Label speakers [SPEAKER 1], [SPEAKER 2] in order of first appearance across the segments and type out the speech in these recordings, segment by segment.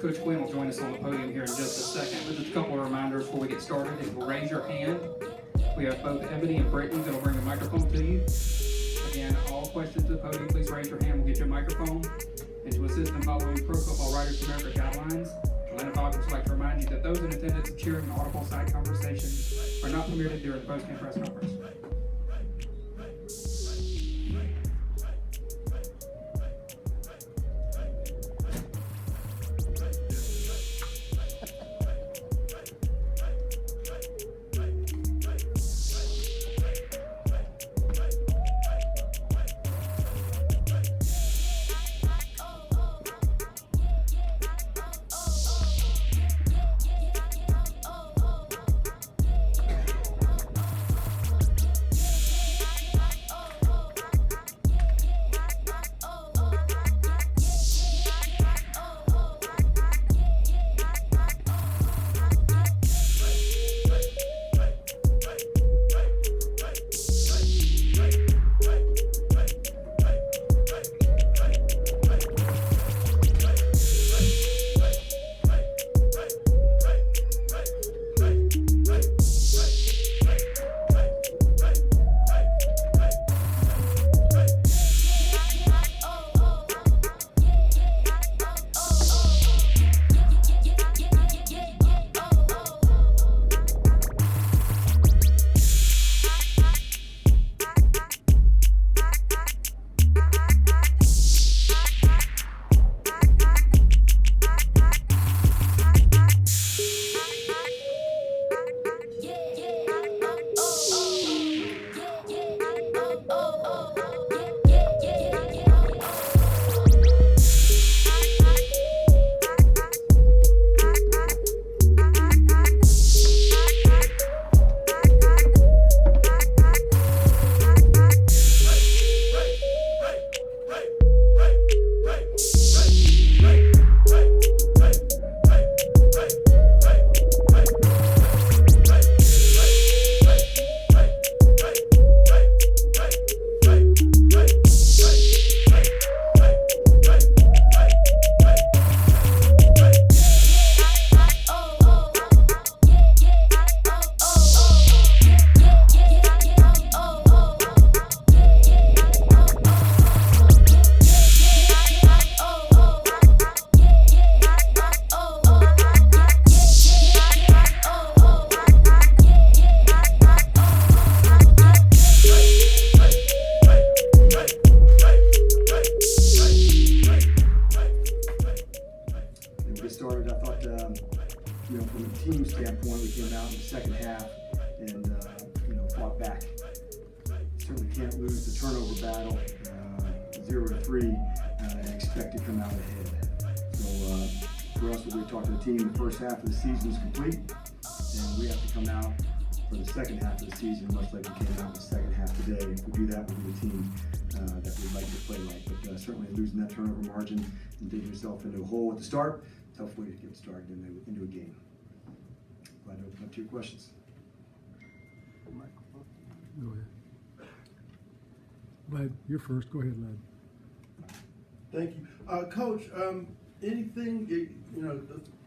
[SPEAKER 1] Coach Quinn will join us on the podium here in just a second. But just a couple of reminders before we get started. If you'll raise your hand, we have both Ebony and Brittany that will bring the microphone to you. Again, all questions to the podium, please raise your hand. We'll get you a microphone. And to assist in following Pro Football Writers America guidelines, Atlanta Falcons would like to remind you that those in attendance of cheering and audible side conversations are not permitted during the post-game press conference.
[SPEAKER 2] From a team standpoint, we came out in the second half and fought back. Certainly can't lose the turnover battle, 0-3, and expect to come out ahead. So for us, when we talked to the team, the first half of the season is complete, and we have to come out for the second half of the season, much like we came out in the second half today. If we do that, we'll be the team that we'd like to play like. But certainly losing that turnover margin and digging yourself into a hole at the start, tough way to get started into a game. Glad to open up to your questions.
[SPEAKER 3] Go ahead. Lad, you're first. Go ahead, Lad.
[SPEAKER 4] Thank you. Coach, anything,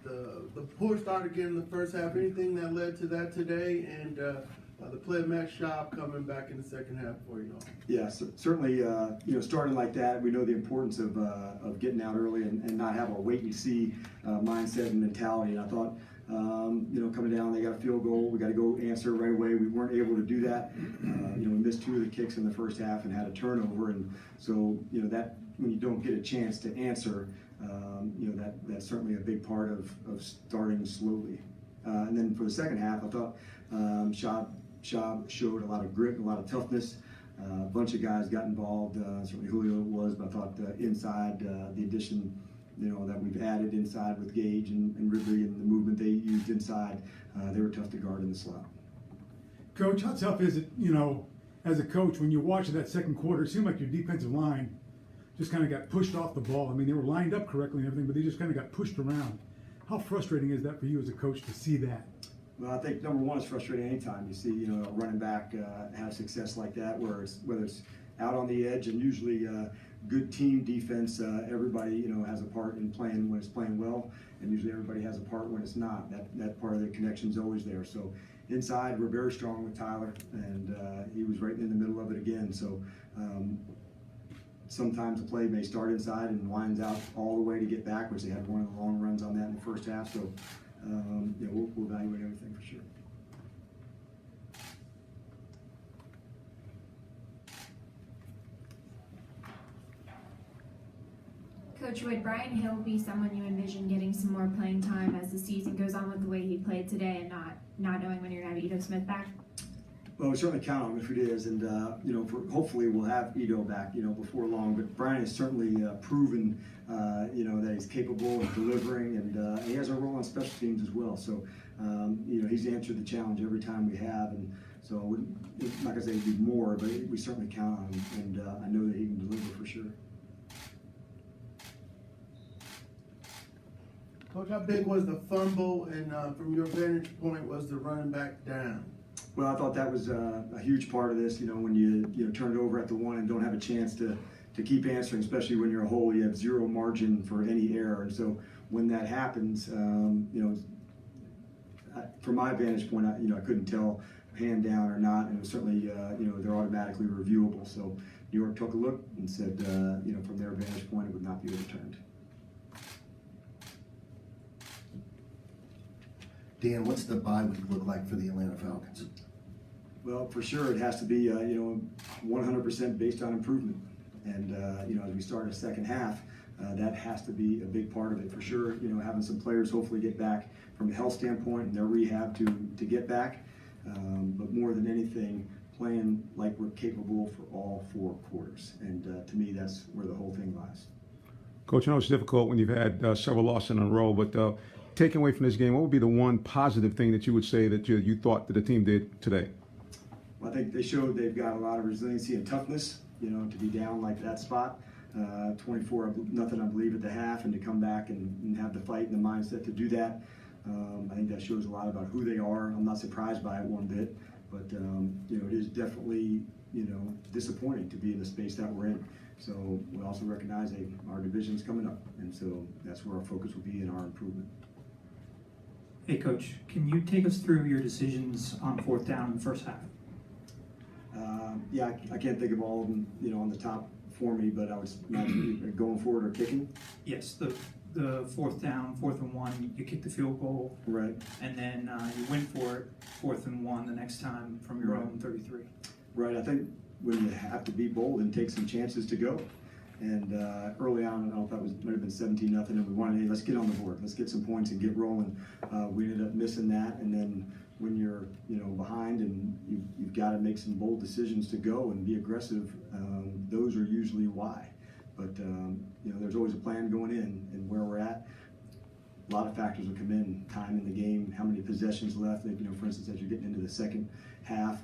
[SPEAKER 4] the poor start again in the first half, anything that led to that today, and the play of Max Schaub coming back in the second half for you all?
[SPEAKER 2] Yeah, certainly, starting like that, we know the importance of getting out early and not have a wait and see mindset and mentality. And I thought, coming down, they got a field goal, we got to go answer right away. We weren't able to do that. We missed 2 of the kicks in the first half and had a turnover. And so, that when you don't get a chance to answer, that's certainly a big part of starting slowly. And then for the second half, I thought Schaub showed a lot of grit, a lot of toughness. A bunch of guys got involved. Certainly Julio was, but I thought inside the addition, that we've added inside with Gage and Ridley and the movement they used inside, they were tough to guard in the slot.
[SPEAKER 3] Coach, how tough is it, as a coach, when you watch that second quarter, it seemed like your defensive line just kind of got pushed off the ball. I mean, they were lined up correctly and everything, but they just kind of got pushed around. How frustrating is that for you as a coach to see that?
[SPEAKER 2] Well, I think number one, it's frustrating anytime you see a running back have success like that, whether it's out on the edge and usually good team defense. Everybody, has a part in playing when it's playing well, and usually everybody has a part when it's not. That part of the connection is always there. So inside, we're very strong with Tyler, and he was right in the middle of it again. So sometimes the play may start inside and winds out all the way to get back, which they had one of the long runs on that in the first half. So we'll evaluate everything for sure.
[SPEAKER 5] Coach, would Brian Hill be someone you envision getting some more playing time as the season goes on with the way he played today and not knowing when you're going to have Ito Smith back?
[SPEAKER 2] Well, we certainly count on him if it is, and hopefully we'll have Ito back, before long. But Brian has certainly proven, that he's capable of delivering, and he has a role on special teams as well. So, he's answered the challenge every time we have, and so I'm not gonna say he'd do more, but we certainly count on him, and I know that he can deliver for sure.
[SPEAKER 4] Coach, how big was the fumble, and from your vantage point, was the running back down?
[SPEAKER 2] Well, I thought that was a huge part of this. When you turn it over at the one and don't have a chance to keep answering, especially when you're a hole, you have zero margin for any error. And so when that happens, from my vantage point, I couldn't tell hand down or not, and it was certainly they're automatically reviewable. So New York took a look and said, from their vantage point, it would not be overturned.
[SPEAKER 6] Dan, what's the bye week look like for the Atlanta Falcons?
[SPEAKER 2] Well, for sure, it has to be 100% based on improvement. And as we start a second half, that has to be a big part of it for sure. Having some players hopefully get back from a health standpoint and their rehab to get back. But more than anything, playing like we're capable for all 4 quarters. And to me, that's where the whole thing lies.
[SPEAKER 3] Coach, I know it's difficult when you've had several losses in a row, but taking away from this game, what would be the one positive thing that you would say that you thought that the team did today?
[SPEAKER 2] Well, I think they showed they've got a lot of resiliency and toughness, to be down like that spot, 24-0, I believe, at the half, and to come back and have the fight and the mindset to do that. I think that shows a lot about who they are. I'm not surprised by it one bit, but it is definitely disappointing to be in the space that we're in. So we also recognize our division's coming up, and so that's where our focus will be in our improvement.
[SPEAKER 1] Hey, Coach, can you take us through your decisions on 4th down in the first half?
[SPEAKER 2] I can't think of all of them, on the top for me, but I was imagine going forward or kicking.
[SPEAKER 1] Yes, the 4th down, 4th and 1, you kicked the field goal.
[SPEAKER 2] Right.
[SPEAKER 1] And then you went for it, 4th and 1 the next time from your own 33.
[SPEAKER 2] Right. I think when you have to be bold and take some chances to go. And early on, I don't know if that might have been 17-0, and we wanted, hey, let's get on the board, let's get some points and get rolling. We ended up missing that, and then when you're behind and you've got to make some bold decisions to go and be aggressive, those are usually why. But there's always a plan going in, and where we're at, a lot of factors will come in: time in the game, how many possessions left. For instance, as you're getting into the second half,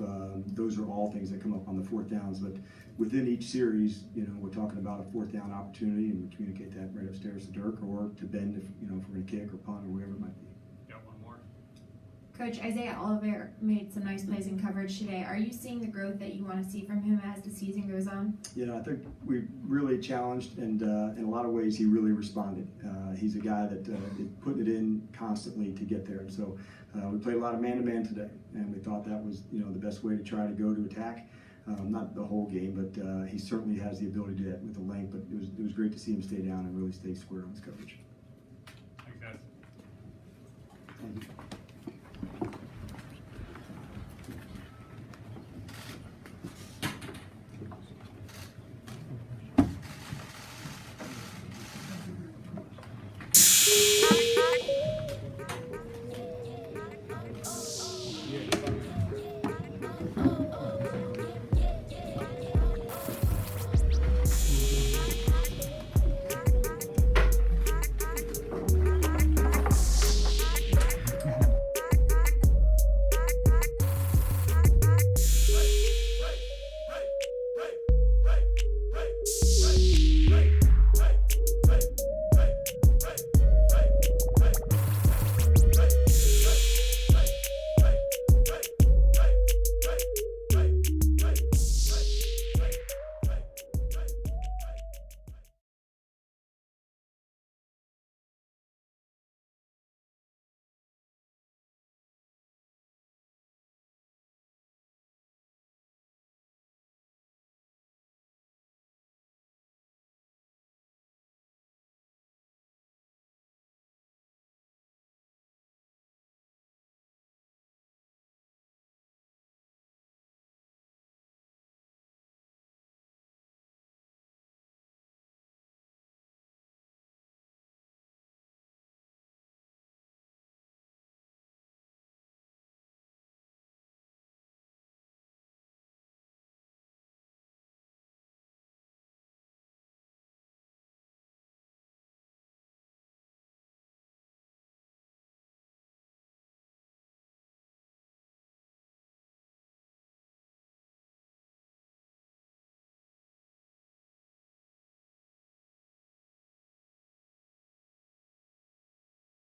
[SPEAKER 2] those are all things that come up on the 4th downs. But within each series, we're talking about a 4th down opportunity, and we communicate that right upstairs to Dirk or to Ben if we're going to kick or punt or whatever it might be.
[SPEAKER 1] Got one more.
[SPEAKER 5] Coach, Isaiah Oliver made some nice plays in coverage today. Are you seeing the growth that you want to see from him as the season goes on?
[SPEAKER 2] I think we really challenged, and in a lot of ways he really responded. He's a guy that is putting it in constantly to get there. And so we played a lot of man-to-man today, and we thought that was the best way to try to go to attack. Not the whole game, but he certainly has the ability to do that with the length. But it was great to see him stay down and really stay square on his coverage.
[SPEAKER 1] Thanks, guys.
[SPEAKER 2] Thank you.